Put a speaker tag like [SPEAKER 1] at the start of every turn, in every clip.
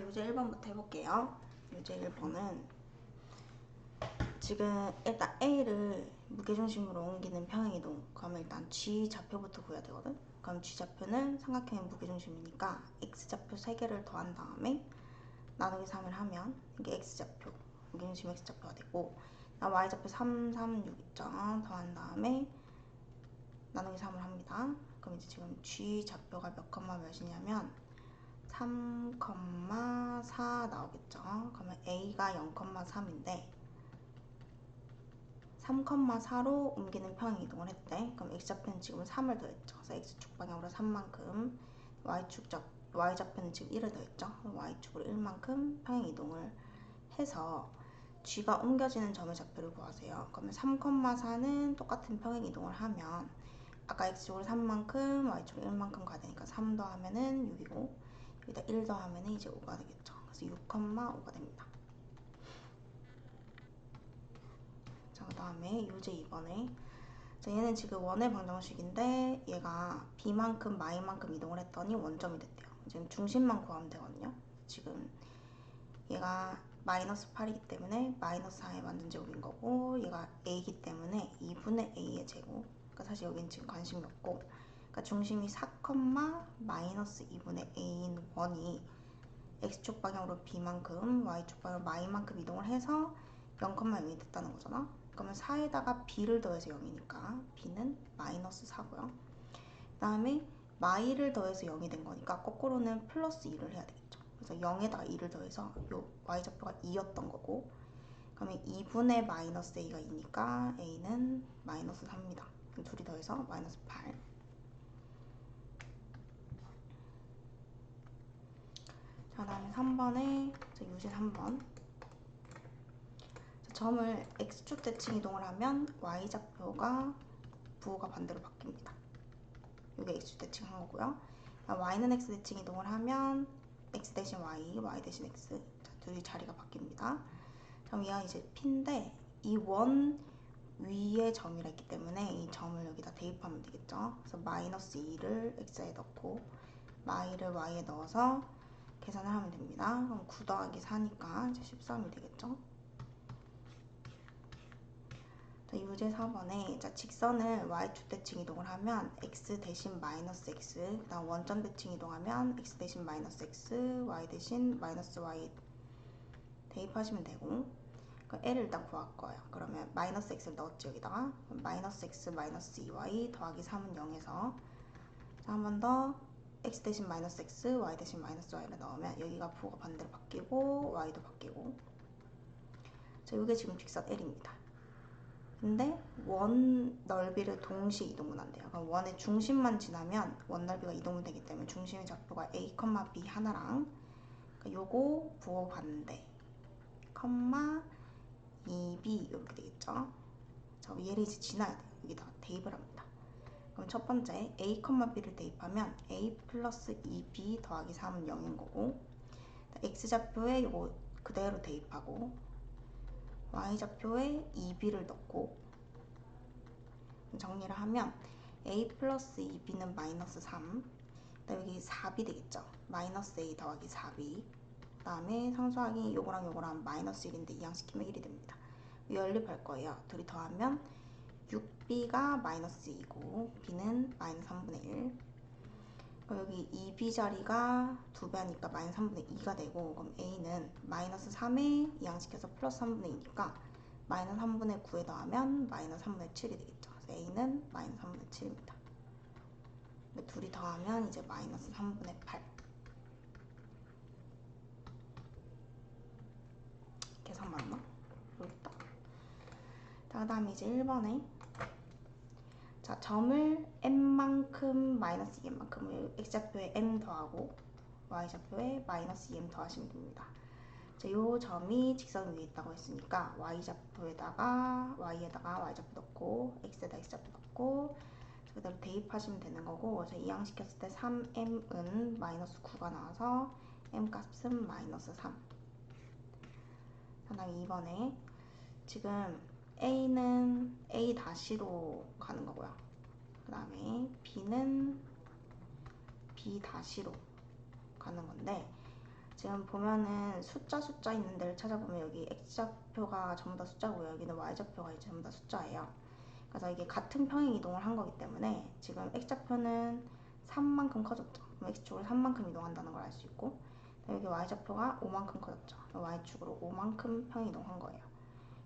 [SPEAKER 1] 유제 1번부터 해볼게요. 유제 1번은 지금 일단 A를 무게중심으로 옮기는 평행이동. 그러면 일단 G 좌표부터 구해야 되거든. 그럼 G 좌표는 삼각형의 무게중심이니까 X 좌표 3개를 더한 다음에 나누기 3을 하면 이게 X 좌표, 무게중심 X 좌표가 되고, Y 좌표 3, 3, 6 있죠. 더한 다음에 나누기 3을 합니다. 그럼 이제 지금 G 좌표가 몇 컴마 몇이냐면 3,4 나오겠죠. 그러면 A가 0,3인데 3,4로 옮기는 평행 이동을 했대. 그럼 X좌표는 지금 3을 더했죠. 그래서 X축 방향으로 3만큼, Y좌표는 지금 1을 더했죠. Y축으로 1만큼 평행 이동을 해서 G가 옮겨지는 점의 좌표를 구하세요. 그러면 3,4는 똑같은 평행 이동을 하면 아까 X축으로 3만큼, Y축으로 1만큼 가야 되니까 3 더하면은 6이고 여기다 1 더하면은 이제 5가 되겠죠. 그래서 6,5가 됩니다. 자, 그 다음에 요제 2번에 자, 얘는 지금 원의 방정식인데 얘가 B만큼 마이만큼 이동을 했더니 원점이 됐대요. 지금 중심만 구하면 되거든요. 지금 얘가 마이너스 8이기 때문에 마이너스 4의 완전 제곱인 거고, 얘가 A이기 때문에 2분의 A의 제곱. 그러니까 사실 여긴 지금 관심이 없고, 그러니까 중심이 4, 마이너스 2분의 A인 원이 X축 방향으로 B만큼, Y축 방향으로 마이만큼 이동을 해서 0,0이 됐다는 거잖아. 그러면 4에다가 B를 더해서 0이니까 B는 마이너스 4고요. 그 다음에 마이를 더해서 0이 된 거니까 거꾸로는 플러스 2를 해야 되겠죠. 그래서 0에다가 2를 더해서 요 Y좌표가 2였던 거고, 그러면 2분의 마이너스 A가 2니까 A는 마이너스 4입니다. 그럼 둘이 더해서 마이너스 8. 자, 다음에 3번에 유제 3번. 점을 X축 대칭 이동을 하면 Y좌표가 부호가 반대로 바뀝니다. 이게 X축 대칭 한 거고요. Y는 X 대칭 이동을 하면 X 대신 Y, Y 대신 X. 자, 둘이 자리가 바뀝니다. 그럼 얘가 이제 P인데 이 원 위에 점이라 했기 때문에 이 점을 여기다 대입하면 되겠죠. 그래서 마이너스 2를 X에 넣고 마이를 Y에 넣어서 계산을 하면 됩니다. 그럼 9 더하기 4니까 이제 13이 되겠죠. 자, 유제 4번에 자, 직선을 Y축 대칭 이동을 하면 X 대신 마이너스 X, 그 다음 원점 대칭 이동하면 X 대신 마이너스 X, Y 대신 마이너스 Y 대입하시면 되고, L을 일단 구할 거예요. 그러면 마이너스 X를 넣었지 여기다가. 마이너스 X 마이너스 2Y 더하기 3은 0에서 한 번 더 X 대신 마이너스 X, Y 대신 마이너스 Y를 넣으면 여기가 부호가 반대로 바뀌고 Y도 바뀌고. 자, 이게 지금 직선 L입니다. 근데 원 넓이를 동시에 이동은 안 돼요. 그럼 원의 중심만 지나면 원 넓이가 이동은 되기 때문에 중심의 좌표가 A, B 하나랑 그러니까 요거 부호 반대, 2B 이렇게 되겠죠. 자, 얘를 이제 지나야 돼요. 여기다 대입을 합니다. 그럼 첫 번째 A, B를 대입하면 A 플러스 2B 더하기 3은 0인 거고, X좌표에 요거 그대로 대입하고 Y좌표에 2B를 넣고 정리를 하면 A 플러스 2B는 마이너스 3, 여기 4B 되겠죠. 마이너스 A 더하기 4B. 그 다음에 상수항이 요거랑 요거랑 마이너스 1인데 이항시키면 1이 됩니다. 연립할 거예요. 둘이 더하면 6B가 마이너스 2고 B는 마이너스 3분의 1. 여기 2B 자리가 2배 하니까 마이너스 3분의 2가 되고, 그럼 A는 마이너스 3에 이항시켜서 플러스 3분의 2니까 마이너스 3분의 9에 더하면 마이너스 3분의 7이 되겠죠. 그래서 A는 마이너스 3분의 7입니다. 둘이 더하면 이제 마이너스 3분의 8. 계산 맞나? 모르겠다. 자, 그 다음에 이제 1번에 자, 점을 m만큼 마이너스 2m만큼을 x좌표에 m 더하고 y좌표에 마이너스 2m 더하시면 됩니다. 자, 요 점이 직선 위에 있다고 했으니까 y좌표에다가 y좌표 넣고 x에다 x좌표 넣고 그대로 대입하시면 되는 거고, 그래서 이항시켰을 때 3m은 마이너스 9가 나와서 m 값은 마이너스 3. 그 다음에 2번에 지금 A는 A-로 가는 거고요. 그 다음에 B는 B-로 가는 건데, 지금 보면은 숫자 있는 데를 찾아보면 여기 x좌표가 전부 다 숫자고요. 여기는 y좌표가 이제 전부 다 숫자예요. 그래서 이게 같은 평행 이동을 한 거기 때문에 지금 x좌표는 3만큼 커졌죠. 그럼 x축으로 3만큼 이동한다는 걸 알 수 있고, 여기 y좌표가 5만큼 커졌죠. y축으로 5만큼 평행 이동한 거예요.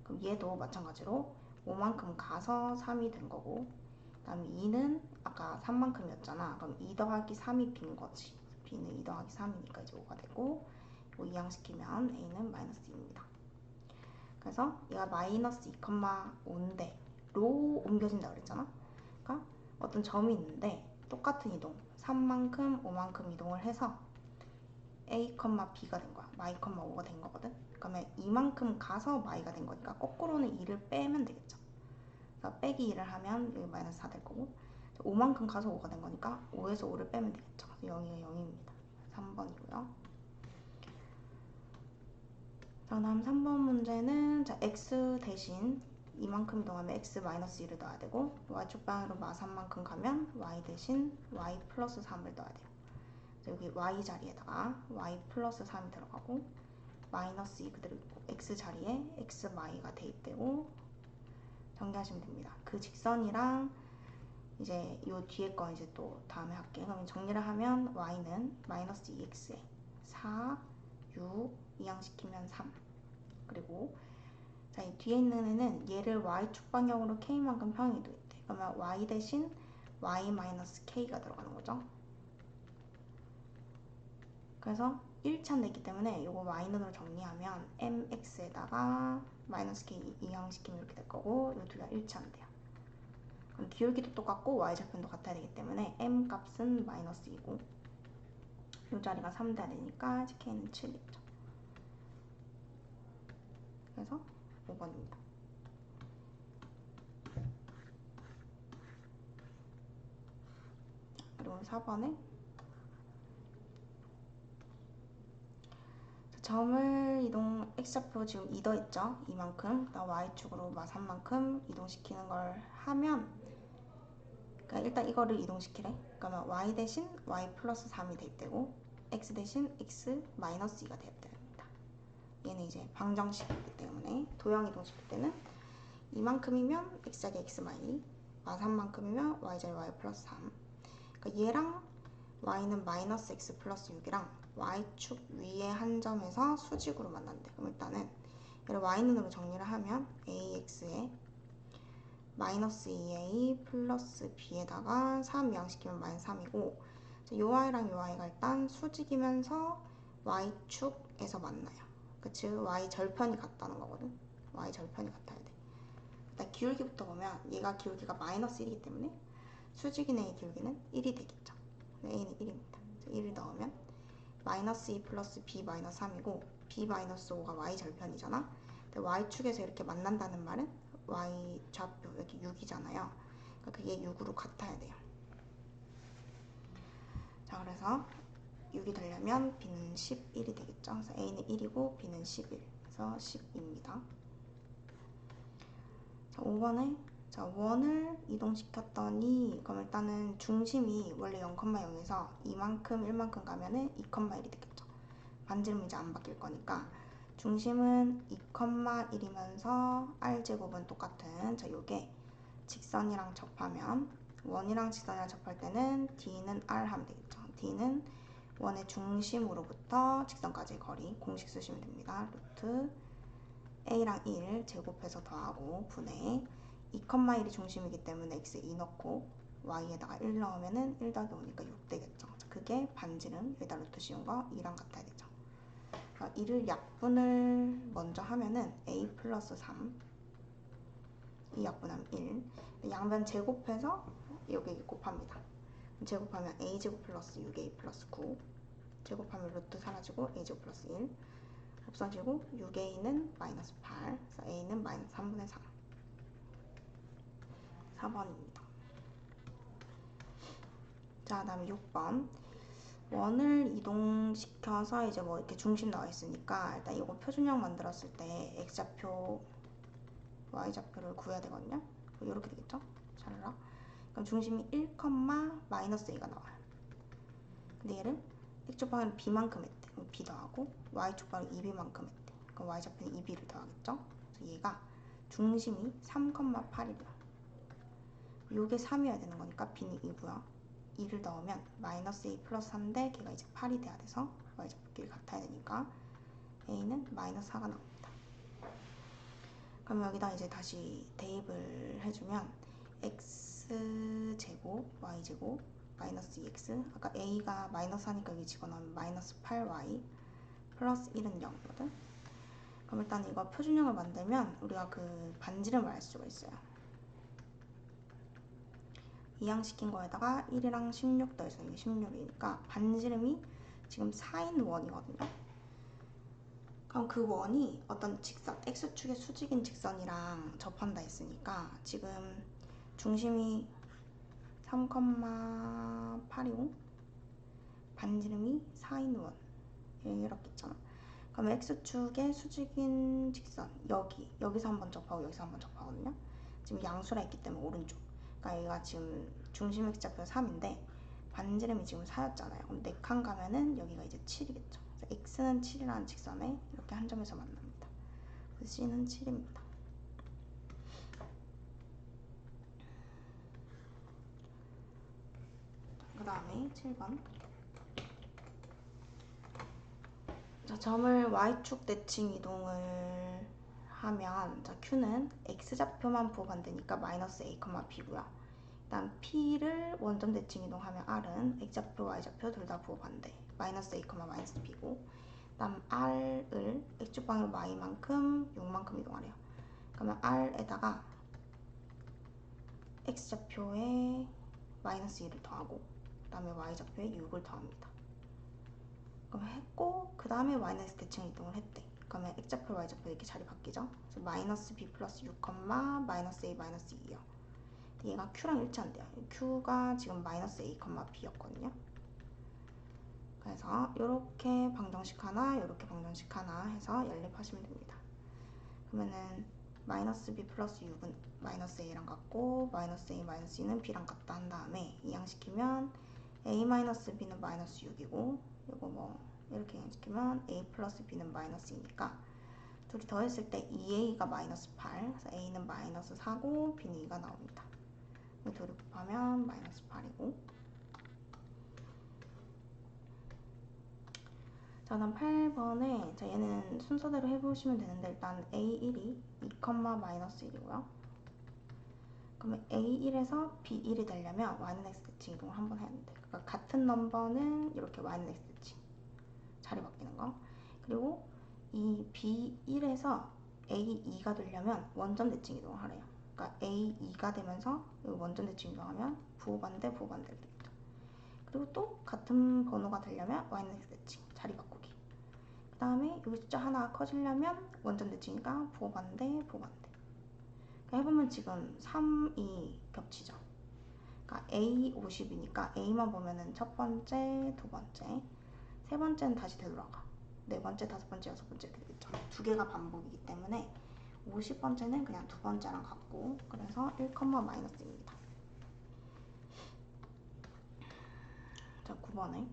[SPEAKER 1] 그럼 얘도 마찬가지로 5만큼 가서 3이 된 거고, 그 다음에 2는 아까 3만큼이었잖아. 그럼 2 더하기 3이 빈 거지. b는 2 더하기 3이니까 이제 5가 되고, 이거 이항시키면 a는 마이너스 2입니다. 그래서 얘가 마이너스 2,5인데 로 옮겨진다 그랬잖아. 그러니까 어떤 점이 있는데 똑같은 이동 3만큼 5만큼 이동을 해서 a, b가 된 거야. 마이, 5가 된 거거든. 그러면 이만큼 가서 마이가 된 거니까 거꾸로는 2를 빼면 되겠죠. 그래서 빼기 2를 하면 여기 마이너스 4 될 거고, 5만큼 가서 5가 된 거니까 5에서 5를 빼면 되겠죠. 0이가 0입니다. 3번이고요. 자, 다음 3번 문제는 자, x 대신 이만큼 이동하면 x 마이너스 1을 넣어야 되고, y축 방향으로 마3만큼 가면 y 대신 y 플러스 3을 넣어야 돼요. 여기 y 자리에다가 y 플러스 3이 들어가고, 마이너스 2 그대로 있고, x 자리에 x y가 대입되고 정리하시면 됩니다. 그 직선이랑 이제 요 뒤에 거 이제 또 다음에 할게. 그러면 정리를 하면 y는 마이너스 2x에 4, 6 이항시키면 3. 그리고 자, 이 뒤에 있는 애는 얘를 y축 방향으로 k만큼 평행 이동했대. 그러면 y 대신 y 마이너스 k가 들어가는 거죠. 그래서 1차인데 있기 때문에 이거 y는으로 정리하면 mx에다가 마이너스 k 이항시키면 이렇게 될 거고, 이 둘 다 1차인데요. 그럼 기울기도 똑같고 y좌표도 같아야 되기 때문에 m 값은 마이너스 2고, 이 자리가 3 돼야 되니까 k는 7이죠. 그래서 5번입니다. 그리고 4번에 점을 이동 x좌표 지금 2 더했죠. 이만큼. 그다음 y축으로 마 3만큼 이동시키는 걸 하면, 그러니까 일단 이거를 이동시키래. 그러면 y 대신 y 플러스 3이 대입되고, x 대신 x 마이너스 2가 대입됩니다. 얘는 이제 방정식이기 때문에 도형 이동시킬 때는 이만큼이면 x 자리 x 마이, 마 3만큼이면 y 자리 y 플러스 3. 그러니까 얘랑 y는 마이너스 x 플러스 6이랑 y축 위에 한 점에서 수직으로 만난대. 그럼 일단은 얘를 y는으로 정리를 하면 ax에 마이너스 2a 플러스 b에다가 3 이항시키면 마이너스 3이고, 요 y랑 요 y가 일단 수직이면서 y축에서 만나요. 그치? y 절편이 같다는 거거든. y 절편이 같아야 돼. 일단 기울기부터 보면 얘가 기울기가 마이너스 1이기 때문에 수직인 a 기울기는 1이 되겠죠. a는 1입니다. 1을 넣으면 마이너스 2 플러스 b 마이너스 3이고, b 마이너스 5가 y 절편이잖아. 근데 y축에서 이렇게 만난다는 말은 y 좌표 여기 6이잖아요. 그러니까 그게 6으로 같아야 돼요. 자, 그래서 6이 되려면 b는 11이 되겠죠. 그래서 a는 1이고 b는 11. 그래서 10입니다. 자, 5번에 자, 원을 이동시켰더니, 그럼 일단은 중심이 원래 0,0에서 이만큼 1만큼 가면은 2,1이 되겠죠. 반지름 이제 안 바뀔 거니까 중심은 2,1이면서 r제곱은 똑같은, 자, 요게 직선이랑 접하면, 원이랑 직선이랑 접할 때는 d는 r 하면 되겠죠. d는 원의 중심으로부터 직선까지의 거리, 공식 쓰시면 됩니다. 루트 a랑 1 제곱해서 더하고 분의 2,1이 중심이기 때문에 x에 2 넣고 y에다가 1 넣으면은 1 더하기 5니까 6 되겠죠. 그게 반지름, 여기다 루트 씌운 거 2랑 같아야 되죠. 이를 약분을 먼저 하면은 a 플러스 3, 이 약분하면 1, 양변 제곱해서 여기 곱합니다. 제곱하면 a제곱 플러스 6a 플러스 9, 제곱하면 루트 사라지고 a제곱 플러스 1 없어지고, 6a는 마이너스 8, 그래서 a는 마이너스 3분의 3. 4번입니다. 자, 다음에 6번. 원을 이동시켜서 이제 뭐 이렇게 중심 나와 있으니까 일단 이거 표준형 만들었을 때 x좌표, y좌표를 구해야 되거든요. 이렇게 되겠죠? 찰라. 그럼 중심이 1, 마이너스 a가 나와요. 근데 얘를 x좌표 방향으로 b만큼 했대. 그럼 b 더하고 y축 바로 2b만큼 했대. 그럼 y좌표는 2b를 더하겠죠? 그래서 얘가 중심이 3,8이래요. 요게 3이어야 되는 거니까 b는 2고요. 2를 넣으면 마이너스 a 플러스 4인데 걔가 이제 8이 돼야 돼서 y좌표끼리 같아야 되니까 a는 마이너스 4가 나옵니다. 그럼 여기다 이제 다시 대입을 해주면 x제곱 y제곱 마이너스 2x, 아까 a가 마이너스 4니까 여기 집어넣으면 마이너스 8y 플러스 1은 0이거든. 그럼 일단 이거 표준형을 만들면 우리가 그 반지름을 알 수가 있어요. 이항시킨 거에다가 1이랑 16 더해서 이게 16이니까 반지름이 지금 4인 원이거든요. 그럼 그 원이 어떤 직선, x축의 수직인 직선이랑 접한다 했으니까 지금 중심이 3,8이고 반지름이 4인 원 이렇게 있잖아. 그럼 x축의 수직인 직선 여기서 한번 접하고 여기서 한번 접하거든요. 지금 양수라 있기 때문에 오른쪽. 그러니까 얘가 지금 중심 x좌표 3인데 반지름이 지금 4였잖아요. 그럼 4칸 가면은 여기가 이제 7이겠죠. 그래서 x는 7이라는 직선에 이렇게 한 점에서 만납니다. 그래서 c는 7입니다. 그 다음에 7번. 자, 점을 y축 대칭 이동을 하면 자, q는 x좌표만 부호반대니까 마이너스 a, b고요. 일단 p를 원점 대칭 이동하면 r은 x좌표, y좌표 둘 다 부호반대 마이너스 a, 마이너스 b고 그다음 r을 x축 방향 y만큼 6만큼 이동하래요. 그러면 r에다가 x좌표에 마이너스 2를 더하고 그 다음에 y좌표에 6을 더합니다. 그럼 했고 그 다음에 마이너스 대칭 이동을 했대. 그러면 x좌표, y좌표 이렇게 자리 바뀌죠. 그래서 마이너스 b 플러스 6, 마이너스 a, 마이너스 2요. 얘가 q랑 일치한대요. q가 지금 마이너스 a, b였거든요. 그래서 이렇게 방정식 하나, 이렇게 방정식 하나 해서 연립하시면 됩니다. 그러면은 마이너스 b 플러스 6은 마이너스 a랑 같고 마이너스 a, 마이너스 2는 b랑 같다 한 다음에 이항시키면 a 마이너스 b는 마이너스 6이고 이거 뭐 이렇게 이항시키면 a 플러스 b는 마이너스 2니까 둘이 더했을 때 2a가 마이너스 8, 그래서 a는 마이너스 4고 b는 2가 나옵니다. 둘이 곱하면 마이너스 8이고 자, 다음 8번에 자, 얘는 순서대로 해보시면 되는데 일단 A1이 2, 마이너스 1이고요. 그러면 A1에서 B1이 되려면 Y는 X 대칭 이동을 한번 해야 되는데 그러니까 같은 넘버는 이렇게 Y는 X 대칭 자리 바뀌는 거. 그리고 이 B1에서 A2가 되려면 원점 대칭 이동을 하래요. 그러니까 A2가 되면서 원점 대칭 이동하면 부호반대 되겠죠. 그리고 또 같은 번호가 되려면 Y는 X 대칭 자리 바꾸기. 그 다음에 여기 숫자 하나가 커지려면 원점 대칭이니까 부호반대. 그러니까 해보면 지금 3이 겹치죠. 그러니까 A 50이니까 A만 보면은 첫 번째, 두 번째, 세 번째는 다시 되돌아가. 네 번째, 다섯 번째, 여섯 번째 되겠죠. 두 개가 반복이기 때문에 50번째는 그냥 두 번째랑 같고 그래서 1, 마이너스입니다. 자, 9번에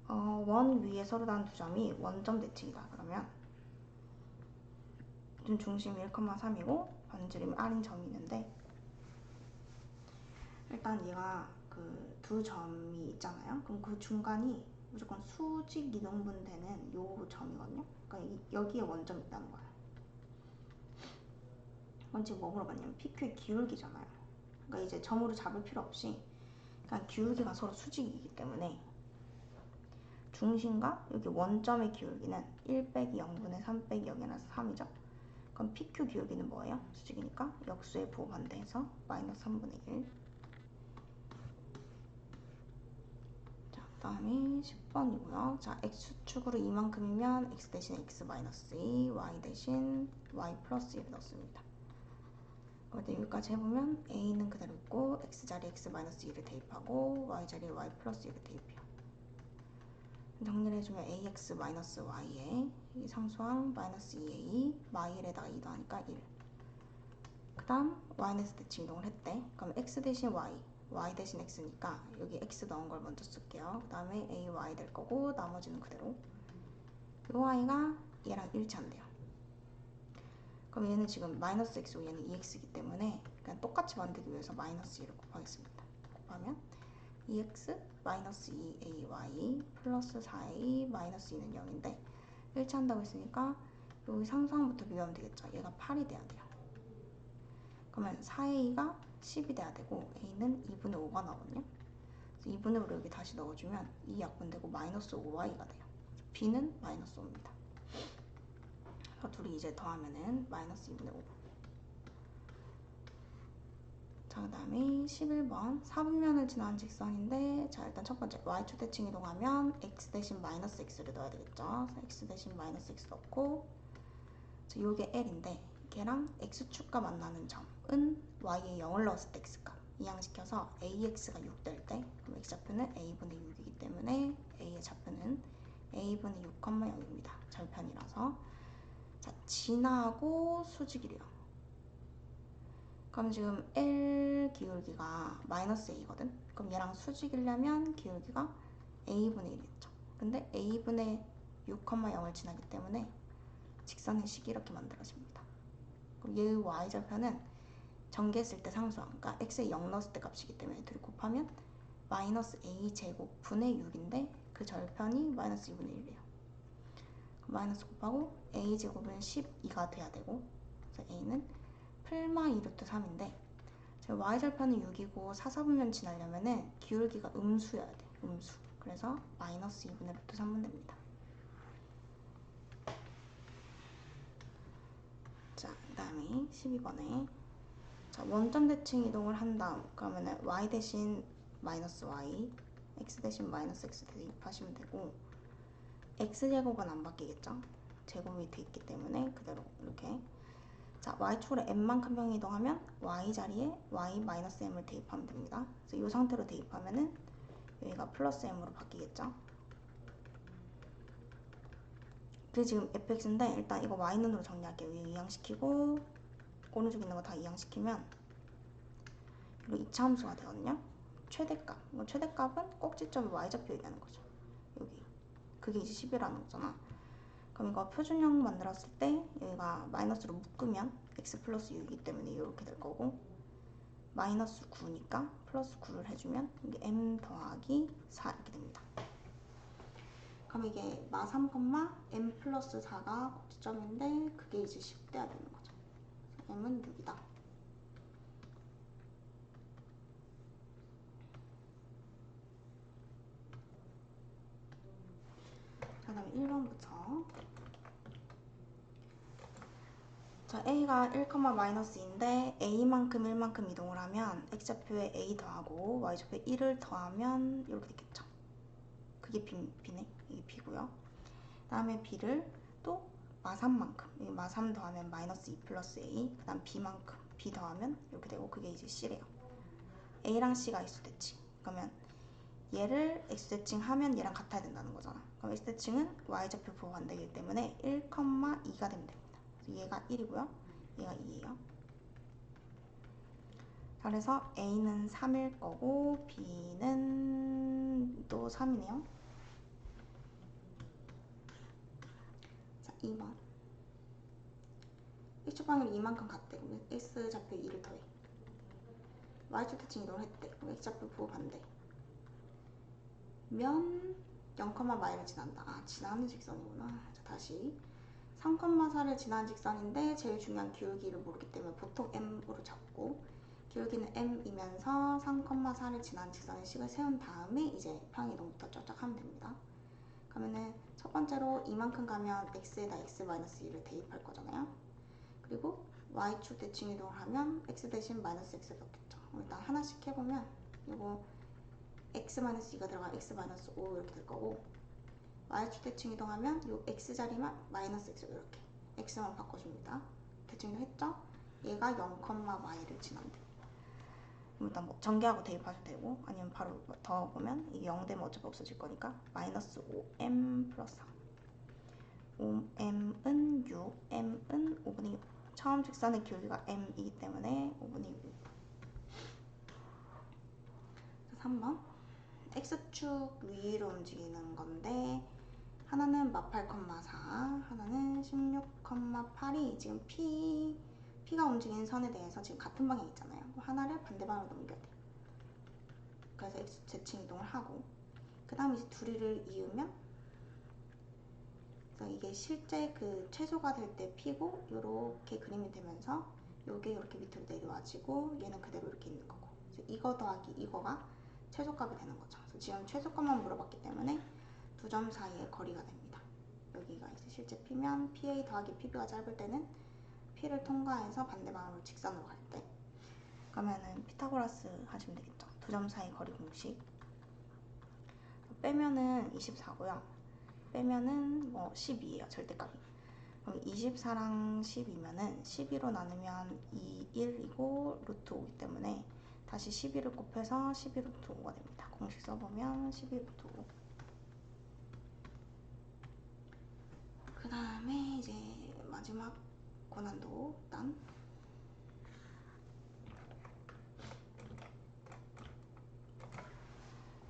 [SPEAKER 1] 원 위에 서로 다른 두 점이 원점 대칭이다. 그러면 중심이 1,3이고 반지름이 r인 점이 있는데 일단 얘가 그 두 점이 있잖아요. 그럼 그 중간이 무조건 수직 이동분 되는 요 점이거든요. 그러니까 여기에 원점이 있다는 거예요. 이건 지금 뭐 물어봤냐면 PQ의 기울기잖아요. 그러니까 이제 점으로 잡을 필요 없이 그냥 기울기가 서로 수직이기 때문에 중심과 여기 원점의 기울기는 1 빼기 0분의 3 빼기 0이라서 3이죠. 그럼 PQ 기울기는 뭐예요? 수직이니까 역수의 부호반대해서 마이너스 3분의 1. 자, 그 다음에 10번이고요. 자, x축으로 이만큼이면 x 대신 x 마이너스 2, y 대신 y 플러스 1을 넣습니다. 그런데 여기까지 해보면 a는 그대로 있고 x 자리에 x 마이너스 2를 대입하고 y 자리에 y 플러스 1을 대입해요. 정리를 해주면 ax 마이너스 y에 이 상수항 마이너스 2a 마일에다가 2 더하니까 1. 그 다음 y는 x 대칭 이동을 했대. 그럼 x 대신 y, y 대신 x니까 여기 x 넣은 걸 먼저 쓸게요. 그 다음에 a, y 될 거고 나머지는 그대로. 그 y가 얘랑 일치한대요. 그럼 얘는 지금 마이너스 x고 얘는 2x이기 때문에 그냥 똑같이 만들기 위해서 마이너스 2를 곱하겠습니다. 곱하면 2x 마이너스 2ay 플러스 4a 마이너스 2는 0인데 일치한다고 했으니까 여기 상수항부터 비교하면 되겠죠. 얘가 8이 돼야 돼요. 그러면 4a가 10이 돼야 되고 a는 2분의 5가 나오거든요. 2분의 5를 여기 다시 넣어주면 2 약분되고 마이너스 5y가 돼요. b는 마이너스 5입니다. 둘이 이제 더하면은 마이너스 2분의 5. 자, 그 다음에 11번 4분면을 지나는 직선인데, 자 일단 첫 번째 y축 대칭 이동하면 x 대신 마이너스 x를 넣어야 되겠죠. x 대신 마이너스 x 넣고, 자 요게 l인데 걔랑 x축과 만나는 점은 y에 0을 넣었을 때 x값 이항시켜서 ax가 6 될 때, 그럼 x좌표는 a분의 6이기 때문에 a의 좌표는 a분의 6, 0입니다. 절편이라서. 자, 지나고 수직이래요. 그럼 지금 L 기울기가 마이너스 A거든? 그럼 얘랑 수직이려면 기울기가 A분의 1이겠죠. 근데 A분의 6, 0을 지나기 때문에 직선의 식이 이렇게 만들어집니다. 그럼 얘의 Y절편은 전개했을 때 상수항, 그러니까 X에 0 넣었을 때 값이기 때문에 둘이 곱하면 마이너스 A제곱 분의 6인데 그 절편이 마이너스 2분의 1이에요. 마이너스 곱하고 A제곱은 12가 돼야 되고, 그래서 A는 풀마 2루트 3인데 y절편은 6이고 4, 4분면 지나려면은 기울기가 음수여야 돼. 음수. 그래서 마이너스 2분의 루트 3분 됩니다. 자, 그 다음에 12번에 자 원점 대칭 이동을 한 다음 그러면은 y 대신 마이너스 y, x 대신 마이너스 x 대입하시면 되고, x제곱은 안 바뀌겠죠? 제곱 밑에 있기 때문에 그대로 이렇게. 자, y축으로 m만큼 평 이동하면 y 자리에 y-m을 대입하면 됩니다. 그래서 이 상태로 대입하면은 여기가 플러스 m으로 바뀌겠죠. 그게 지금 fx인데 일단 이거 y눈으로 정리할게요. 위에 이항시키고 오른쪽 있는 거 다 이항시키면 이거 이차함수가 되거든요. 최대값. 이거 최대값은 꼭지점이 y좌표 얘기하는 거죠. 여기. 그게 이제 10이라는 거잖아. 그럼 이거 표준형 만들었을 때 여기가 마이너스로 묶으면 x 플러스 6이기 때문에 이렇게 될 거고, 마이너스 9니까 플러스 9를 해주면 이게 m 더하기 4 이렇게 됩니다. 그럼 이게 마3, m 플러스 4가 꼭지점인데 그게 이제 10 돼야 되는 거죠. 그래서 m은 6이다. 그 다음에 1번부터 자, a가 1,-2인데 a만큼 1만큼 이동을 하면 x좌표에 a 더하고 y좌표에 1을 더하면 이렇게 되겠죠. 그게 b네. 이게 b고요. 그 다음에 b를 또 마3만큼, 마3 더하면 마이너스 2 플러스 a, 그 다음 b만큼 b 더하면 이렇게 되고, 그게 이제 c래요. a랑 c가 x대칭. 그러면 얘를 x대칭하면 얘랑 같아야 된다는 거잖아. 그럼 x대칭은 y좌표 부호 반대이기 때문에 1,2가 되면 됩니다. 그래서 얘가 1이고요. 얘가 2예요. 그래서 a는 3일 거고 b는 또 3이네요. 자, 2번. x축 방향이 이만큼 같대. 그러면 x좌표 2를 더해. y축 대칭 이동을 했대. 그럼 x좌표 부호 반대. 면 0,마이를 지난다. 아, 지나는 직선이구나. 자, 다시 3,4를 지나는 직선인데 제일 중요한 기울기를 모르기 때문에 보통 m으로 잡고, 기울기는 m이면서 3,4를 지나는 직선의 식을 세운 다음에 이제 평이동부터 쫙쫙 하면 됩니다. 그러면은 첫 번째로 이만큼 가면 x에다 x-2를 대입할 거잖아요. 그리고 y축 대칭 이동을 하면 x 대신 마이너스 x를 넣겠죠. 일단 하나씩 해보면 이거 x-2가 들어가면 x-5 이렇게 될 거고, y축 대칭 이동하면 이 x자리만 마이너스 x 이렇게 x만 바꿔줍니다. 대칭 이동했죠? 얘가 0,y를 지난대. 일단 뭐 전개하고 대입하셔도 되고 아니면 바로 더보면 이게 0 되면 어차피 없어질 거니까 마이너스 5m 플러스 4. 5m은 6, m은 5분의 6. 처음 직선의 기울기가 m이기 때문에 5분의 6. 3번 x축 위로 움직이는 건데 하나는 마 8,4, 하나는 16,8이 지금 P가 움직이는 선에 대해서 지금 같은 방향 있잖아요. 하나를 반대 방향으로 넘겨야 돼요. 그래서 X좌측 이동을 하고, 그 다음에 이제 둘이를 이으면, 그래서 이게 실제 그 최소가 될 때 P고, 요렇게 그림이 되면서 요게 이렇게 밑으로 내려와지고 얘는 그대로 이렇게 있는 거고, 그래서 이거 더하기 이거가 최소값이 되는 거죠. 그래서 지금 최소값만 물어봤기 때문에 두 점 사이의 거리가 됩니다. 여기가 이제 실제 P면 PA 더하기 PB가 짧을 때는 P를 통과해서 반대 방향으로 직선으로 갈 때, 그러면은 피타고라스 하시면 되겠죠. 두 점 사이 거리 공식. 빼면은 24고요. 빼면은 뭐 12예요. 절대값이. 그럼 24랑 12면은 12로 나누면 2, 1이고 루트 5이기 때문에 다시 12를 곱해서 12 루트 5가 됩니다. 공식 써보면 12 루트 5. 그 다음에 이제 마지막 고난도 단.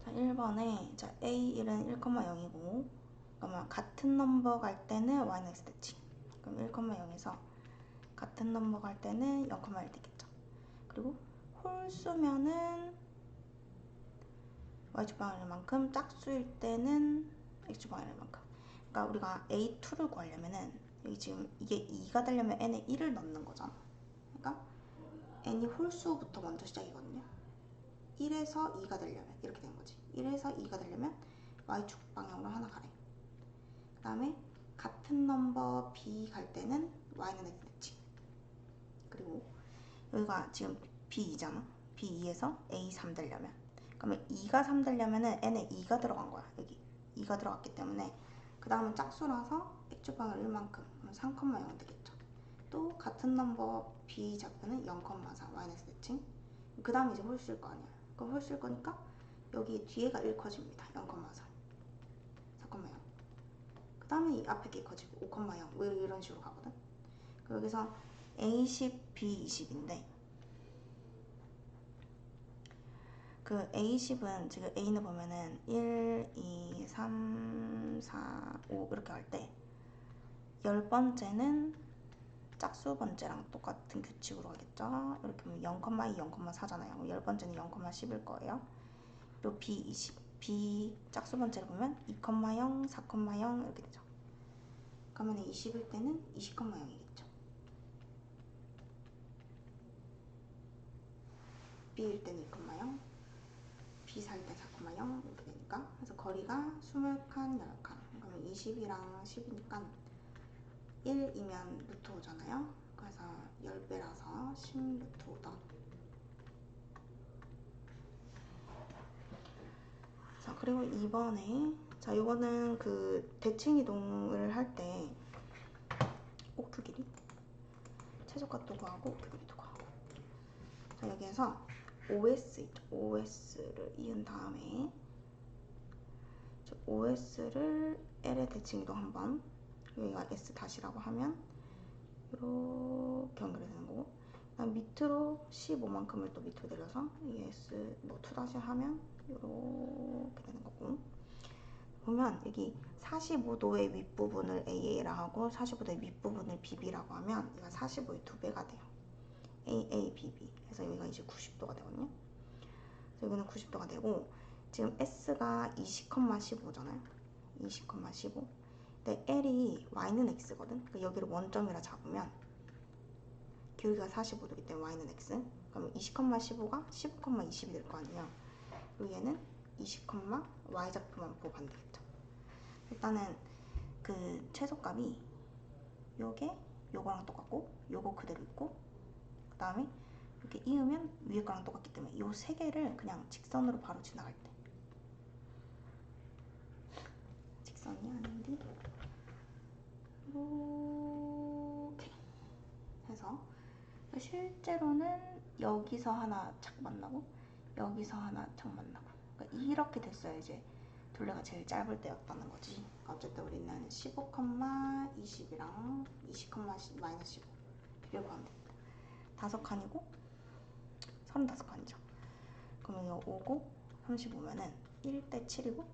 [SPEAKER 1] 자, 1번에 자, A1은 1,0이고, 그러면 같은 넘버 갈 때는 y는 x 대칭. 그럼 1,0에서 같은 넘버 갈 때는 0,1 되겠죠. 그리고 홀수면은 y축 방향일만큼, 짝수일 때는 x축 방향일만큼. 그러니까 우리가 A2를 구하려면은 여기 지금 이게 2가 되려면 n에 1을 넣는 거잖아. 그러니까 n이 홀수부터 먼저 시작이거든요. 1에서 2가 되려면 이렇게 된 거지. 1에서 2가 되려면 y축 방향으로 하나 가래. 그 다음에 같은 넘버 B 갈 때는 y는 x 대칭. 그리고 여기가 지금 B2잖아. B2에서 A3 되려면, 그러면 2가 3 되려면은 n에 2가 들어간 거야. 여기 2가 들어갔기 때문에 그 다음은 짝수라서 x축 방향 1만큼, 그럼 3,0 되겠죠. 또 같은 넘버 B 좌표는 0,4 y는 x 대칭. 그 다음에 이제 홀수일 거 아니야. 그럼 홀수일 거니까 여기 뒤에가 1 커집니다. 0,4, 4,0. 그 다음에 이 앞에 게 커지고 5,0 뭐 이런 식으로 가거든. 여기서 A10, B20인데 그 A10은 지금 A는 보면은 1, 2, 3, 4, 5 이렇게 갈 때 10번째는 짝수 번째랑 똑같은 규칙으로 하겠죠. 이렇게 보면 0,2, 0,4잖아요. 10번째는 0,10일 거예요. 그리고 B20, B 짝수 번째를 보면 2,0, 4,0 이렇게 되죠. 그러면 20일 때는 20,0이겠죠. B일 때는 2,0, B 살 때 4,0 이렇게 되니까, 그래서 거리가 20칸, 10칸. 그러면 20이랑 10이니까 1이면 루트 5잖아요. 그래서 10배라서 10 루트 5다. 자, 그리고 2번에 자, 이거는 그 대칭 이동을 할 때 옥투 길이 최소값도 구하고 옥투 길이도 구하고. 자, 여기에서 OS 있죠. OS를 이은 다음에 OS를 L의 대칭 이동 한번, 여기가 S 다시라고 하면 이렇게 연결이 되는 거고, 그다음 밑으로 15만큼을 또 밑으로 내려서 ES 뭐 2 다시 하면 이렇게 되는 거고, 보면 여기 45도의 윗부분을 AA라 하고 45도의 밑부분을 BB라고 하면 얘가 45의 2배가 돼요. AA, BB. 그래서 여기가 이제 90도가 되거든요. 그래서 여기는 90도가 되고, 지금 S가 20,15잖아요. 20,15. 근데 L이 Y는 X거든. 그러니까 여기를 원점이라 잡으면 기울기가 45도이기 때문에 Y는 X. 그럼 20,15가 15,20이 될 거 아니에요. 그리고 얘는 20, Y좌표만 보고 가면 되겠죠. 일단은 그 최소값이 요게 요거랑 똑같고 요거 그대로 있고, 그 다음에 이렇게 이으면 위에 거랑 똑같기 때문에 요 세 개를 그냥 직선으로 바로 지나갈 때, 직선이 아닌데 이렇게 해서 실제로는 여기서 하나 착 만나고 여기서 하나 착 만나고, 그러니까 이렇게 됐어요. 이제 둘레가 제일 짧을 때였다는 거지. 그러니까 어쨌든 우리는 15, 20이랑 20, 마이너스 15 비교를 구하면 됩니다. 5칸이고 35칸이죠. 그러면 이거 5고 35면은 1대 7이고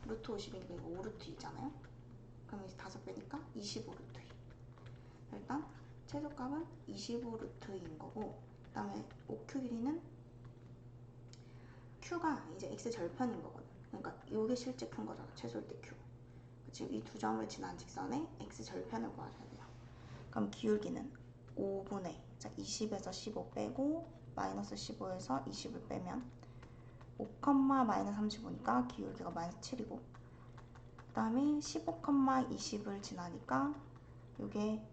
[SPEAKER 1] 루트 50이니까 이거 5루트 2잖아요. 그럼 이제 5배니까 25루트 2. 일단 최소값은 25루트인 거고, 그 다음에 OQ 길이는 Q가 이제 X 절편인 거거든. 그러니까 이게 실제 큰 거잖아. 최소일 때 Q. 지금 이 두 점을 지난 직선의 X 절편을 구하셔야 돼요. 그럼 기울기는 5분의, 자 20에서 15 빼고 마이너스 15에서 20을 빼면 5, 마이너스 35니까 기울기가 마이너스 7이고, 그 다음에 15, 20을 지나니까 이게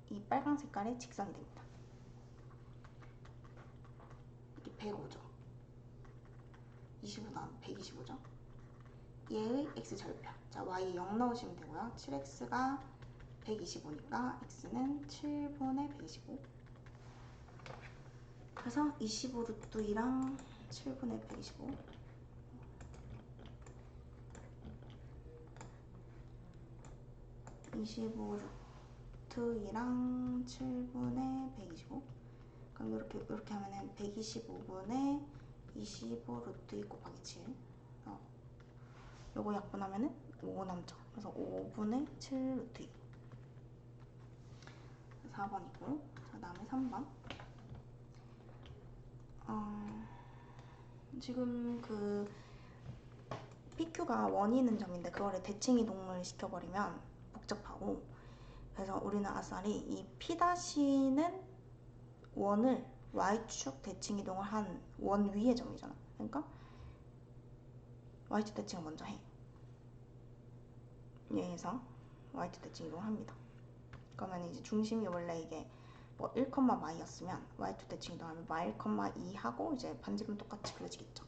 [SPEAKER 1] 이 빨간 색깔의 직선이 됩니다. 이게 105죠. 25 나오면 125죠. 얘의 x절편. 자, y 0 넣으시면 되고요. 7x가 125니까 x는 7분의 125. 그래서 25 루트 2랑 7분의 125. 25 루트 2랑 7분의 125. 그럼 이렇게 하면은 125분의 25 루트 2 곱하기 7. 요거 약분하면은 5 남죠. 그래서 5분의 7 루트 2. 4번이고, 그 다음에 3번. 지금 그 PQ가 원이 있는 점인데 그거를 대칭 이동을 시켜버리면 복잡하고, 그래서 우리는 아싸리 이 P'는 원을 Y축 대칭 이동을 한 원 위의 점이잖아. 그러니까 Y축 대칭을 먼저 해. 얘에서 Y축 대칭 이동을 합니다. 그러면 이제 중심이 원래 이게 뭐 1, 마이였으면 Y축 대칭 이동하면 마일, 2 하고 이제 반지름 똑같이 그려지겠죠.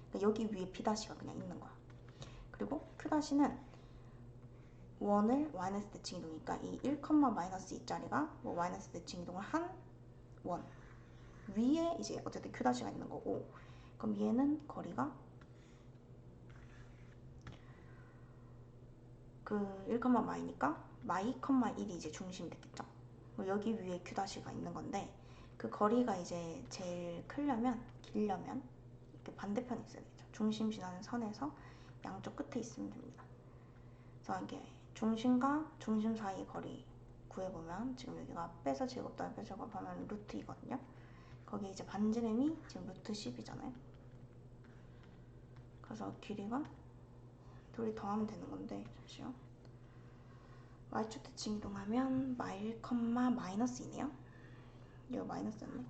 [SPEAKER 1] 그러니까 여기 위에 P'가 그냥 있는 거야. 그리고 Q'는 원을 마이너스 대칭 이동이니까 이 1, 마이너스 2짜리가 뭐 마이너스 대칭 이동을 한 원 위에 이제 어쨌든 Q'가 있는 거고, 그럼 얘는 거리가 그 1, 마이니까 마이, 1이 이제 중심이 됐겠죠. 여기 위에 Q'가 있는 건데, 그 거리가 이제 제일 길려면 이렇게 반대편에 있어야 되겠죠. 중심 지나는 선에서 양쪽 끝에 있으면 됩니다. 그래서 이게 중심과 중심 사이의 거리 구해보면, 지금 여기가 빼서 제곱 더하기 빼서 제곱하면 루트 2거든요. 거기에 이제 반지름이 지금 루트 10이잖아요. 그래서 길이가 둘이 더하면 되는 건데, 잠시요. Y축 대칭 이동하면 마일, 마이너스 2네요. 이거 마이너스였네.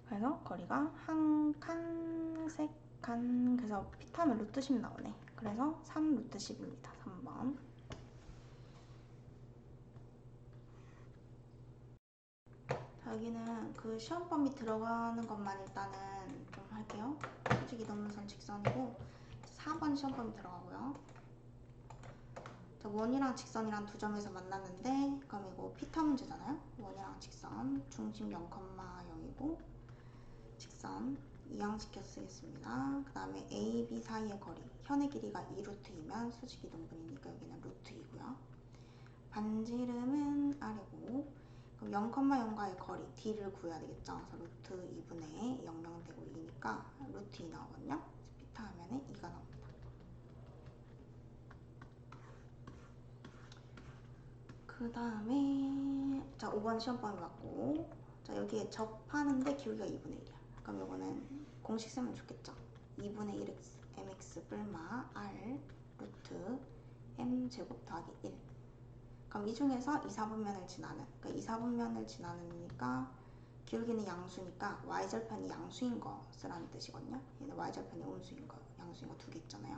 [SPEAKER 1] 그래서 거리가 한 칸, 세 칸, 그래서 피타면 루트 10 나오네. 그래서 3 루트 10입니다. 3번. 여기는 그 시험 범위 들어가는 것만 일단은 좀 할게요. 솔직히 넘는선 직선이고, 4번 시험 범위 들어가고요. 자, 원이랑 직선이랑 두 점에서 만났는데, 그럼 이거 피타 문제잖아요. 원이랑 직선, 중심 0,0이고 직선 이항시켜 쓰겠습니다. 그 다음에 A, B 사이의 거리, 현의 길이가 2루트이면 수직 이동분이니까 여기는 루트 2고요. 반지름은 R이고, 그럼 0,0과의 거리 D를 구해야 되겠죠. 그래서 루트 2분의 0,0 되고 2니까 루트 2 나오거든요. 피타 하면은 2가 나옵니다. 그 다음에 자 5번 시험 범위 맞고, 자 여기에 접하는데 기울기가 2분의 1이야. 그럼 이거는 공식 쓰면 좋겠죠. 2분의 1x mx 뿔마 r 루트 m 제곱 더하기 1. 그럼 이 중에서 2, 4분면을 지나는, 그러니까 2, 4분면을 지나니까 기울기는 양수니까 y절편이 양수인 거 쓰라는 뜻이거든요. 얘는 y절편이 음수인 거, 양수인 거 두 개 있잖아요.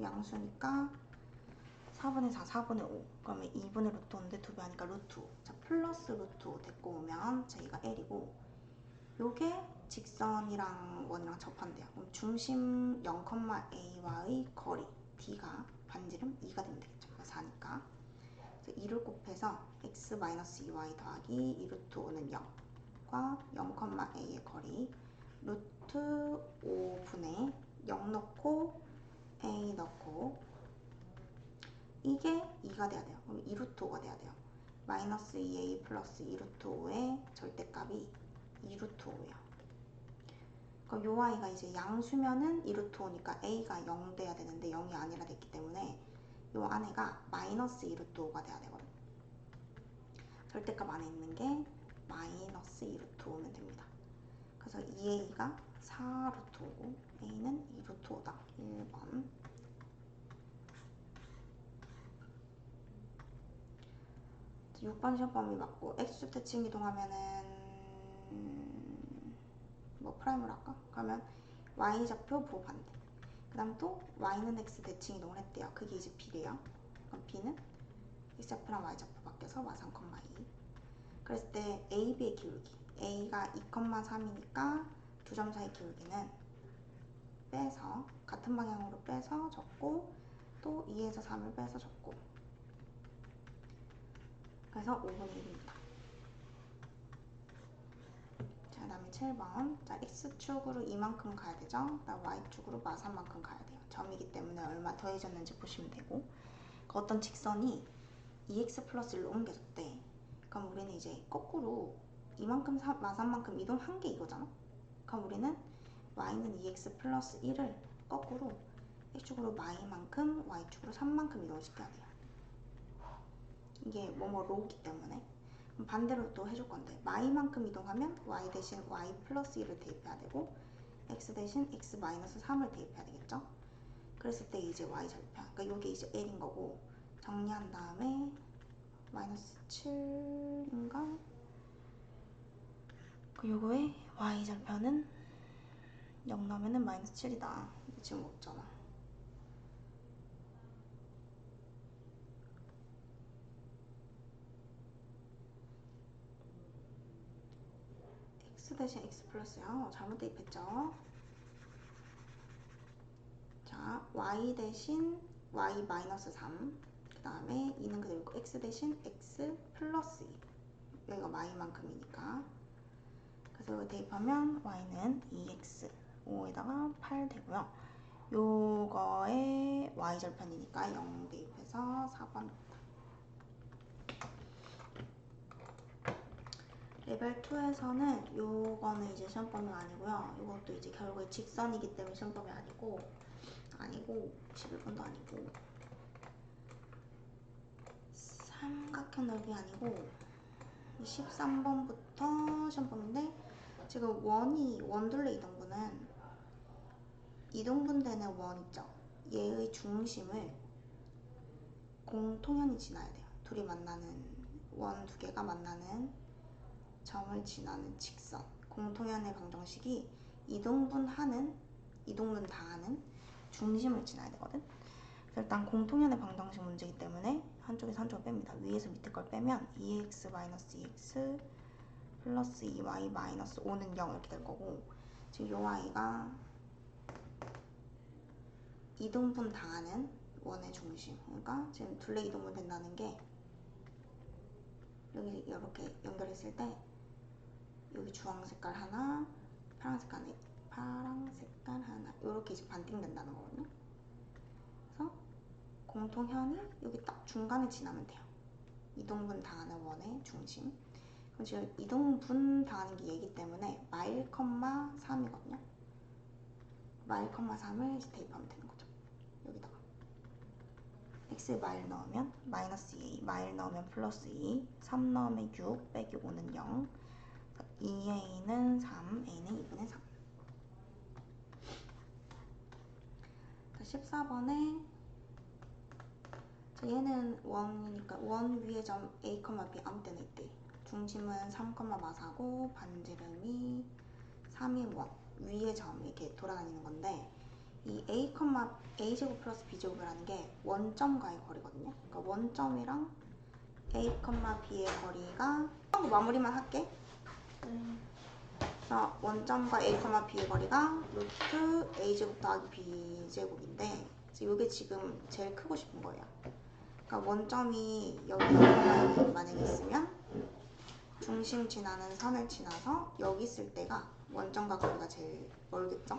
[SPEAKER 1] 양수니까 4분의 4, 4분의 5. 그러면 2분의 루트 5인데 2배 하니까 루트 5. 자, 플러스 루트 5 데리고 오면 저희가 L이고, 요게 직선이랑 원이랑 접한대요. 그럼 중심 0,A와의 거리 D가 반지름 2가 되면 되겠죠. 4니까. 그래서 2를 곱해서 x-2y 더하기 2 루트 5는 0과 0,A의 거리 루트 5분의 0 넣고 A 넣고, 이게 2가 돼야 돼요. 그럼 2 루트 5가 돼야 돼요. 마이너스 2a 플러스 2 루트 5의 절대값이 2 루트 5예요. 그럼 요 y가 이제 양수면은 2루트 5니까 a가 0 돼야 되는데 0이 아니라 됐기 때문에 요 안에가 마이너스 2루트 5가 돼야 되거든. 절대값 안에 있는 게 마이너스 2루트 5면 됩니다. 그래서 2a가 4루트 5고 a는 2루트 5다. 1번. 6번 시험범위 맞고 x축 대칭 이동하면은 뭐 프라임으로 할까? 그러면 y좌표 보반대. 그 다음 또 y는 x 대칭 이동을 했대요. 그게 이제 b래요. 그럼 b는 x좌표랑 y좌표 바뀌어서 마삼, 2. 그랬을 때 a, b의 기울기 a가 2,3이니까 두 점 사이 기울기는 빼서 같은 방향으로 빼서 적고 또 2에서 3을 빼서 적고 그래서 5분의 1입니다. 자, 그 다음에 7번. 자, x축으로 이만큼 가야 되죠? 그다음 y축으로 마삼만큼 가야 돼요. 점이기 때문에 얼마 더해졌는지 보시면 되고 그 어떤 직선이 2x 플러스 1로 옮겨졌대. 그럼 우리는 이제 거꾸로 이만큼 마삼만큼 이동한 게 이거잖아? 그럼 우리는 y는 2x 플러스 1을 거꾸로 x축으로 마이만큼 y축으로 3만큼 이동을 시켜야 돼요. 이게 뭐뭐로기 때문에. 그럼 반대로 또 해줄 건데 마이만큼 이동하면 y 대신 y 플러스 1을 대입해야 되고 x 대신 x 마이너스 3을 대입해야 되겠죠? 그랬을 때 이제 y 절편. 그러니까 요게 이제 l인 거고 정리한 다음에 마이너스 7인가? 그 요거의 y 절편은 0 나오면은 마이너스 7이다. 지금 없잖아. x 대신 x 플러스요. 잘못 대입했죠? 자, y 대신 y 마이너스 3. 그 다음에 2는 그대로 있고 x 대신 x 플러스 2. 여기가 y만큼이니까. 그래서 여기 대입하면 y는 2x 5에다가 8 되고요. 요거의 y절편이니까 0 대입해서 4번. 레벨 2에서는 요거는 이제 시험범위 아니고요. 요것도 이제 결국에 직선이기 때문에 시험범위 아니고 11번도 아니고 삼각형 넓이 아니고 13번부터 시험범위인데 지금 원둘레 이동분은 이동분되는 원 있죠? 얘의 중심을 공통현이 지나야 돼요. 둘이 만나는 원 두 개가 만나는 점을 지나는 직선. 공통현의 방정식이 이동분 다 하는 중심을 지나야 되거든. 그래서 일단 공통현의 방정식 문제이기 때문에 한쪽에서 한쪽을 뺍니다. 위에서 밑에 걸 빼면 2x 마이너스 2x 플러스 2y 마이너스 5는 0 이렇게 될 거고 지금 요 y가 이동분 당하는 원의 중심. 그러니까 지금 둘레 이동분 된다는 게 여기 이렇게 연결했을 때 여기 주황 색깔 하나, 파랑 색깔 하나 이렇게 이제 반띵된다는 거거든요. 그래서 공통현이 여기 딱 중간에 지나면 돼요. 이동분 당하는 원의 중심. 그럼 지금 이동분 당하는 게 얘기 때문에 마일, 3이거든요. 마일, 3을 이제 대입하면 되는 거죠. 여기다가 x 마일 넣으면 마이너스 2a, 마일 넣으면 플러스 2, 3 넣으면 6, 빼기 5는 0, 2a는 3, a는 2분의 3. 14번에 얘는 원이니까 원 위의 점 a, b 아무 때나 있대. 중심은 3, 마사고 반지름이 3인 원 위의 점 이렇게 돌아다니는 건데 이 a제곱 플러스 b제곱이라는 게 원점과의 거리거든요. 그러니까 원점이랑 a, b의 거리가 마무리만 할게. 그래서 원점과 a, b의 거리가 루트 a제곱 더하기 b제곱인데 이게 지금 제일 크고 싶은 거예요. 그러니까 원점이 여기 만약에 있으면 중심 지나는 선을 지나서 여기 있을 때가 원점과 거리가 제일 멀겠죠?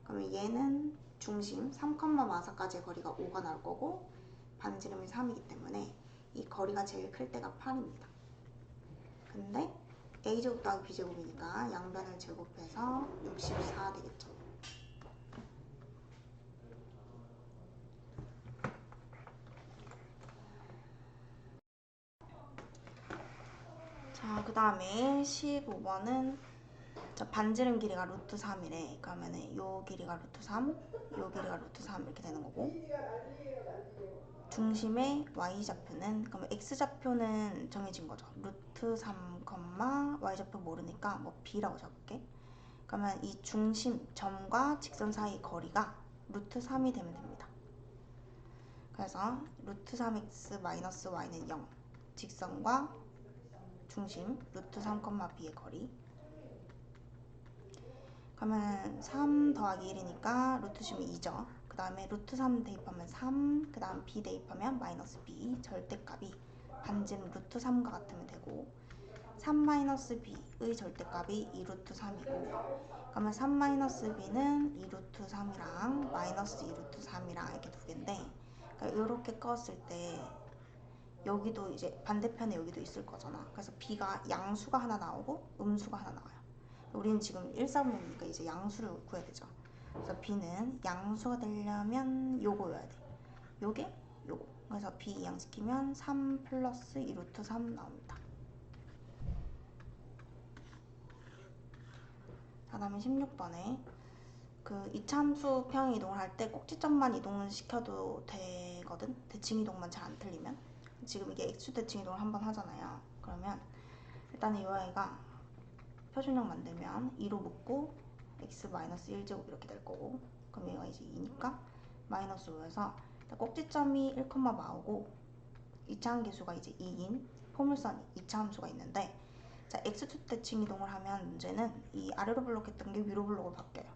[SPEAKER 1] 그러면 얘는 중심 3, 마사까지의 거리가 5가 나올 거고 반지름이 3이기 때문에 이 거리가 제일 클 때가 8입니다. 근데 a제곱 더하기 b제곱이니까 양변을 제곱해서 64 되겠죠. 자, 그 다음에 15번은 반지름 길이가 루트 3이래. 그러면은 요 길이가 루트 3, 요 길이가 루트 3 이렇게 되는 거고, 중심의 y좌표는, 그러면 x좌표는 정해진 거죠. 루트 3, y좌표 모르니까 뭐 b라고 잡을게. 그러면 이 중심 점과 직선 사이 거리가 루트 3이 되면 됩니다. 그래서 루트 3x 마이너스 y는 0, 직선과 중심 루트 3, b의 거리. 그러면 3 더하기 1이니까 루트 씌우면 2죠. 그 다음에 루트 3 대입하면 3, 그 다음 b 대입하면 마이너스 b, 절대값이 반지름 루트 3과 같으면 되고, 3 마이너스 b의 절대값이 2 루트 3이고, 그러면 3 마이너스 b는 2 루트 3이랑 마이너스 2 루트 3이랑 이렇게 두 개인데, 그러니까 이렇게 껐을 때 여기도 이제 반대편에 여기도 있을 거잖아. 그래서 b가 양수가 하나 나오고 음수가 하나 나와요. 우리는 지금 1사분면이니까 이제 양수를 구해야 되죠. 그래서 b는 양수가 되려면 요거여야 돼. 요게 요거. 그래서 b 이항시키면 3 플러스 2 루트 3 나옵니다. 그 다음에 16번에 그 이차함수 평행 이동을 할 때 꼭지점만 이동을 시켜도 되거든. 대칭 이동만 잘 안 틀리면. 지금 이게 x축 대칭 이동을 한번 하잖아요. 그러면 일단은 이 아이가 표준형 만들면 2로 묶고 x 마이너스 1제곱 이렇게 될 거고, 그럼 얘가 이제 2니까 마이너스 5여서 꼭지점이 1, 마오고 2차 함계수가 이제 2인 포물선 2차 함수가 있는데, 자 x축 대칭 이동을 하면 문제는 이 아래로 블록했던 게 위로 블록으로 바뀌어요.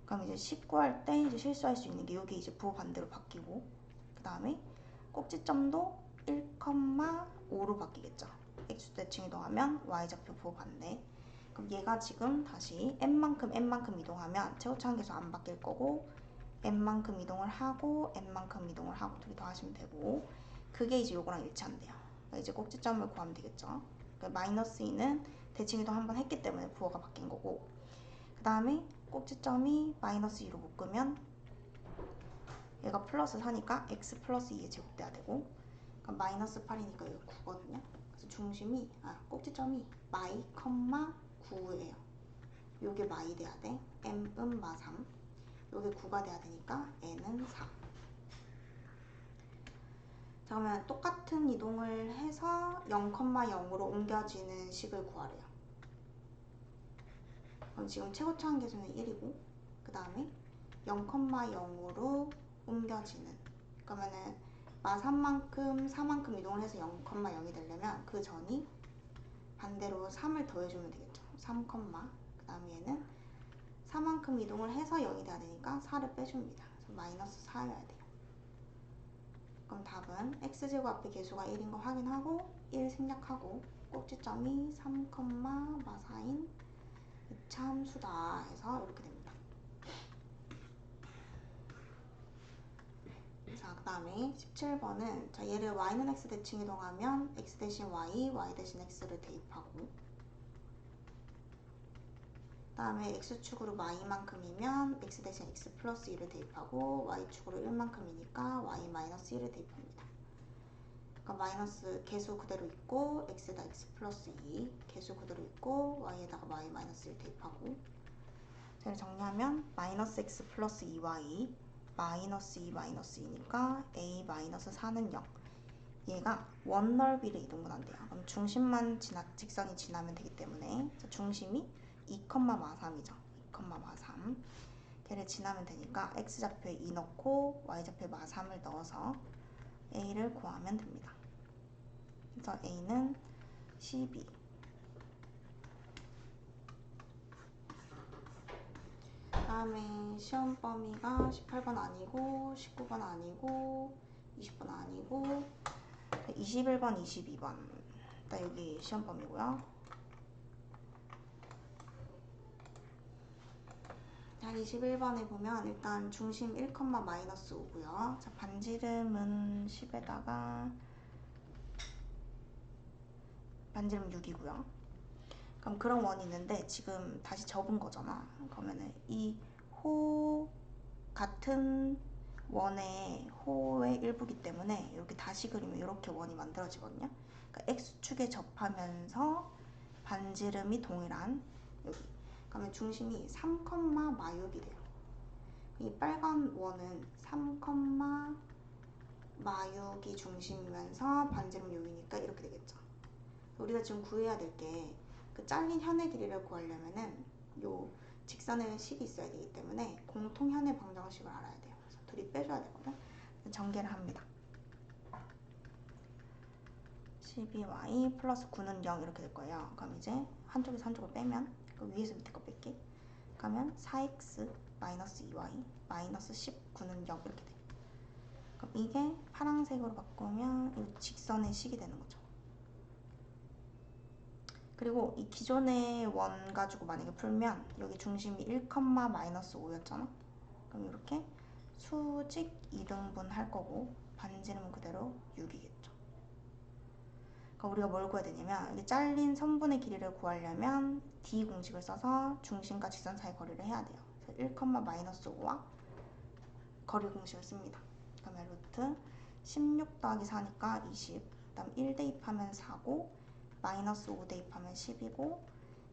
[SPEAKER 1] 그럼 이제 19 할 때 이제 실수할 수 있는 게 여기 이제 부호 반대로 바뀌고, 그 다음에 꼭지점도 1, 5로 바뀌겠죠. x축 대칭 이동하면 y좌표 부호 반대. 그럼 얘가 지금 다시 n만큼 이동하면 최고차 함계수 안 바뀔 거고, n만큼 이동을 하고 n만큼 이동을 하고 둘이 더 하시면 되고, 그게 이제 요거랑 일치한대요. 그러니까 이제 꼭지점을 구하면 되겠죠. 그러니까 마이너스 2는 대칭 이동 한번 했기 때문에 부호가 바뀐 거고, 그 다음에 꼭지점이 마이너스 2로 묶으면 얘가 플러스 4니까 x 플러스 2의 제곱 돼야 되고, 그럼 마이너스 8이니까 여기 9거든요. 그래서 중심이 꼭지점이 마이, 9예요. 요게 마이 돼야 돼. m은 마 3. 요게 9가 돼야 되니까 n은 4. 자, 그러면 똑같은 이동을 해서 0,0으로 옮겨지는 식을 구하래요. 그럼 지금 최고차 함계수는 1이고, 그 다음에 0,0으로 옮겨지는, 그러면은 마 3만큼 4만큼 이동을 해서 0,0이 되려면 그 전이 반대로 3을 더해주면 되겠죠. 3, 그 다음에 얘는 4만큼 이동을 해서 0이 돼야 되니까 4를 빼줍니다. 그래서 마이너스 4여야 돼요. 그럼 답은 x제곱 앞에 계수가 1인 거 확인하고 1 생략하고 꼭지점이 3, 마 4인 이차 함수다 해서 이렇게 됩니다. 자, 그 다음에 17번은 자 얘를 y는 x 대칭 이동하면 x 대신 y, y 대신 x를 대입하고, 그 다음에 x축으로 y만큼이면 x 대신 x 플러스 2를 대입하고, y축으로 1만큼이니까 y 마이너스 1을 대입합니다. 그러니까 마이너스 계수 그대로 있고 x에다 x 플러스 2, 계수 그대로 있고 y에다가 y 마이너스 1 대입하고, 쟤를 정리하면 마이너스 x 플러스 2y 마이너스 2 마이너스 2니까 a 마이너스 4는 0. 얘가 원 넓이를 이동은 한대요. 그럼 중심만 직선이 지나면 되기 때문에 중심이 2, 마 3이죠. 2, 마 3. 걔를 지나면 되니까 x좌표에 2 넣고 y좌표에 마 3을 넣어서 a를 구하면 됩니다. 그래서 a는 12. 다음에 시험 범위가 18번 아니고 19번 아니고 20번 아니고 21번, 22번. 일단 여기 시험 범위고요. 자, 21번에 보면 일단 중심 1, 마이너스 5고요. 자, 반지름은 10에다가 반지름 6이고요. 그럼 그런 원이 있는데 지금 다시 접은 거잖아. 그러면은 이 호 같은 원의 호의 일부기 때문에 이렇게 다시 그리면 이렇게 원이 만들어지거든요. 그러니까 x축에 접하면서 반지름이 동일한 여기. 그러면 중심이 3, 마육이 돼요. 이 빨간 원은 3, 마육이 중심이면서 반지름 여기니까 이렇게 되겠죠. 우리가 지금 구해야 될 게 그 잘린 현의 길이를 구하려면은 요 직선의 식이 있어야 되기 때문에 공통현의 방정식을 알아야 돼요. 그래서 둘이 빼줘야 되거든. 전개를 합니다. 12y 플러스 9는 0 이렇게 될 거예요. 그럼 이제 한쪽에서 한쪽을 빼면 그 위에서 밑에 거 뺄게. 그러면 4x 마이너스 2y 마이너스 19는 0 이렇게 돼. 그럼 이게 파란색으로 바꾸면 이 직선의 식이 되는 거죠. 그리고 이 기존의 원 가지고 만약에 풀면 여기 중심이 1, 마이너스 5였잖아. 그럼 이렇게 수직 2등분 할 거고 반지름은 그대로 6이겠죠. 그러니까 우리가 뭘 구해야 되냐면 여기 잘린 선분의 길이를 구하려면 d 공식을 써서 중심과 직선 사이 거리를 해야 돼요. 그래서 1, 마이너스 5와 거리 공식을 씁니다. 그러면 루트 16 더하기 4니까 20, 그 다음 1 대입하면 4고 마이너스 5 대입하면 10이고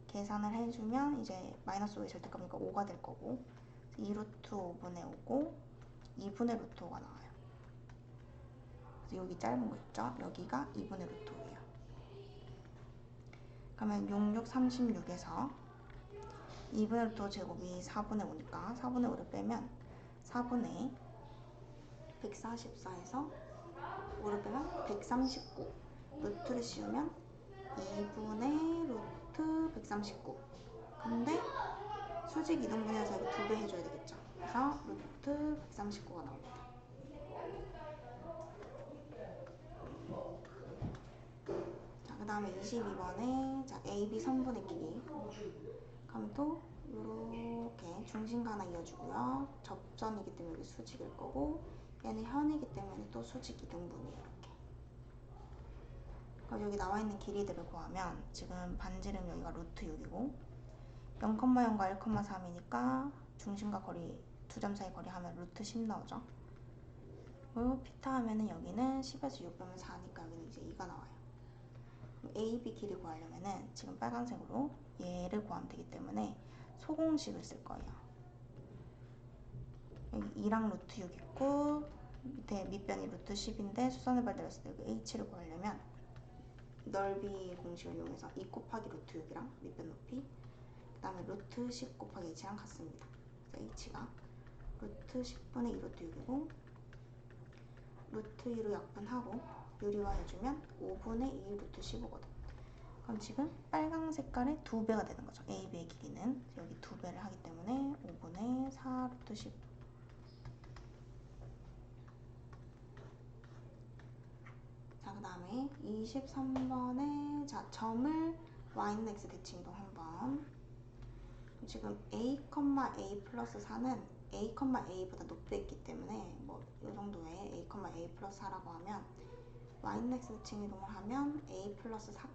[SPEAKER 1] 계산을 해주면 이제 마이너스 5의 절대값이니까 5가 될 거고 2루트 5분의 5고 2분의 루트 5가 나와요. 그래서 여기 짧은 거 있죠? 여기가 2분의 루트 5예요. 그러면 66, 36에서 2분의 루트 5 제곱이 4분의 5니까 4분의 5를 빼면 4분의 144에서 5를 빼면 139 루트를 씌우면 2분의 루트 139. 근데 수직 이등분해서 이거 2배 해줘야 되겠죠. 그래서 루트 139가 나옵니다. 자, 그 다음에 22번에 자, AB 선분의 길이. 그럼 또 이렇게 중심과 하나 이어주고요. 접전이기 때문에 여기 수직일 거고 얘는 현이기 때문에 또 수직 이등분이에요. 여기 나와 있는 길이들을 구하면 지금 반지름 여기가 루트 6이고 0,0과 1,3이니까 중심과 거리 두 점 사이 거리 하면 루트 10 나오죠. 그리고 피타 하면은 여기는 10에서 6 빼면 4니까 여기는 이제 2가 나와요. AB 길이 구하려면은 지금 빨간색으로 얘를 구하면 되기 때문에 소공식을 쓸 거예요. 여기 2랑 루트 6 있고 밑에 밑변이 루트 10인데 수선을 발달했을 때 여기 H를 구하려면 넓이 공식을 이용해서 2 곱하기 루트 6이랑 밑변 높이 그 다음에 루트 10 곱하기 H랑 같습니다. 그래서 H가 루트 10분의 2 루트 6이고 루트 2로 약분하고 유리화해주면 5분의 2 루트 15거든. 그럼 지금 빨강 색깔의 2배가 되는 거죠. AB의 길이는 여기 2배를 하기 때문에 5분의 4 루트 15. 자, 그 다음에 23번에 자, 점을 y는 x 대칭 이동 한번. 지금 a, a 플러스 4는 a, a보다 높이 있기 때문에 뭐 이 정도의 a, a 플러스 4라고 하면 y는 x 대칭 이동을 하면 a 플러스 4,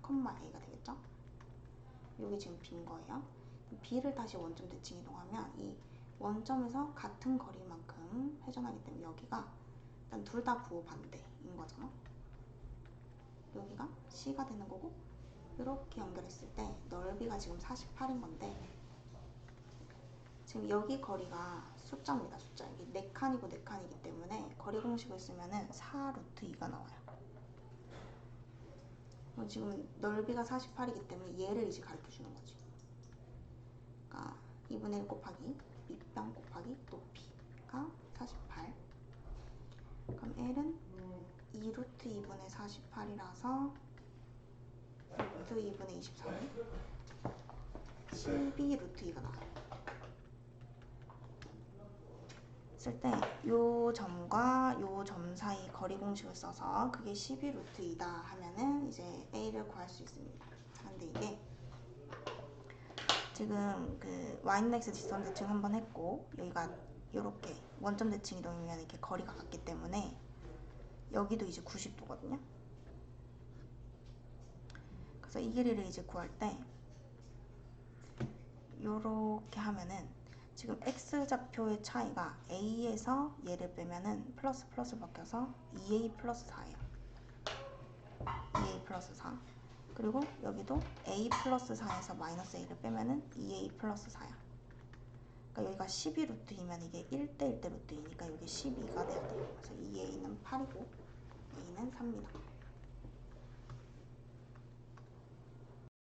[SPEAKER 1] a가 되겠죠? 여기 지금 빈 거예요. b를 다시 원점 대칭 이동하면 이 원점에서 같은 거리만큼 회전하기 때문에 여기가 일단 둘 다 부호 반대인 거잖아. 여기가 C가 되는 거고 이렇게 연결했을 때 넓이가 지금 48인 건데 지금 여기 거리가 숫자입니다. 숫자. 여기 4칸이고 4칸이기 때문에 거리 공식을 쓰면은 4 루트 2가 나와요. 지금 넓이가 48이기 때문에 얘를 이제 가르쳐 주는 거지. 그러니까 2분의 1 곱하기 밑변 곱하기 높이가 48. 그럼 L은 2 루트 2분의 48이라서 루트 2분의 23이 12 루트 2가 나와요. 쓸 때 요 점과 요 점 사이 거리 공식을 써서 그게 12 루트 2다 하면은 이제 A를 구할 수 있습니다. 근데 이게 지금 그 y는 x 직선 대칭 한번 했고 여기가 이렇게 원점 대칭 이동이면 이렇게 거리가 같기 때문에 여기도 이제 90도거든요. 그래서 이 길이를 이제 구할 때 요렇게 하면은 지금 x좌표의 차이가 a에서 얘를 빼면은 플러스 플러스 바뀌어서 2a 플러스 4예요. 2a 플러스 4. 그리고 여기도 a 플러스 4에서 마이너스 a를 빼면은 2a 플러스 4야. 그러니까 여기가 12루트이면 이게 1대 1대 루트이니까 여기 12가 돼야 돼요. 그래서 2a는 8이고 a는 3입니다.